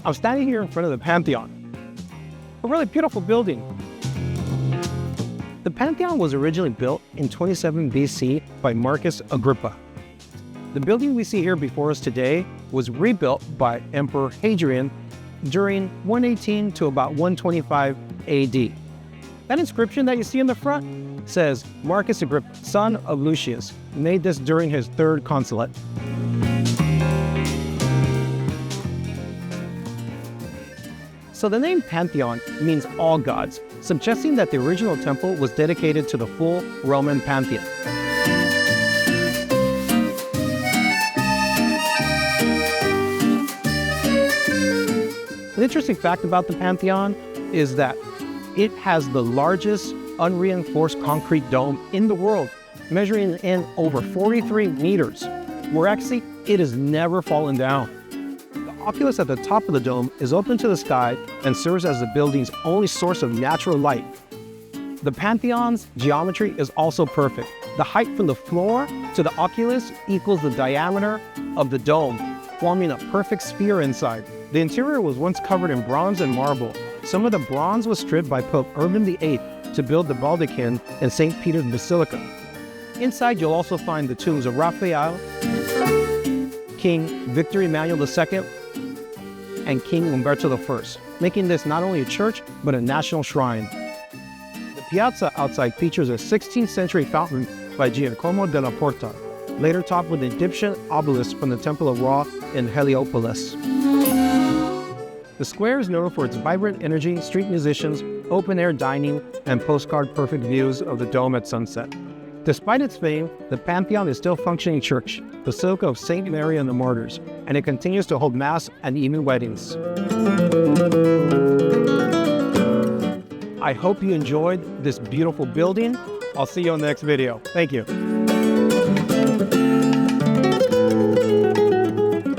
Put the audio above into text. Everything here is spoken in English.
I'm standing here in front of the Pantheon, a really beautiful building. The Pantheon was originally built in 27 BC by Marcus Agrippa. The building we see here before us today was rebuilt by Emperor Hadrian during 118 to about 125 AD. That inscription that you see in the front says Marcus Agrippa, son of Lucius, made this during his third consulate. So the name Pantheon means all gods, suggesting that the original temple was dedicated to the full Roman Pantheon. An interesting fact about the Pantheon is that it has the largest unreinforced concrete dome in the world, measuring in over 43 meters, where actually it has never fallen down. The oculus at the top of the dome is open to the sky and serves as the building's only source of natural light. The Pantheon's geometry is also perfect. The height from the floor to the oculus equals the diameter of the dome, forming a perfect sphere inside. The interior was once covered in bronze and marble. Some of the bronze was stripped by Pope Urban VIII to build the baldachin in St. Peter's Basilica. Inside, you'll also find the tombs of Raphael, King Victor Emmanuel II, and King Umberto I, making this not only a church, but a national shrine. The piazza outside features a 16th century fountain by Giacomo della Porta, later topped with an Egyptian obelisk from the Temple of Ra in Heliopolis. The square is known for its vibrant energy, street musicians, open-air dining, and postcard-perfect views of the dome at sunset. Despite its fame, the Pantheon is still a functioning church, Basilica of St. Mary and the Martyrs, and it continues to hold mass and even weddings. I hope you enjoyed this beautiful building. I'll see you on the next video. Thank you.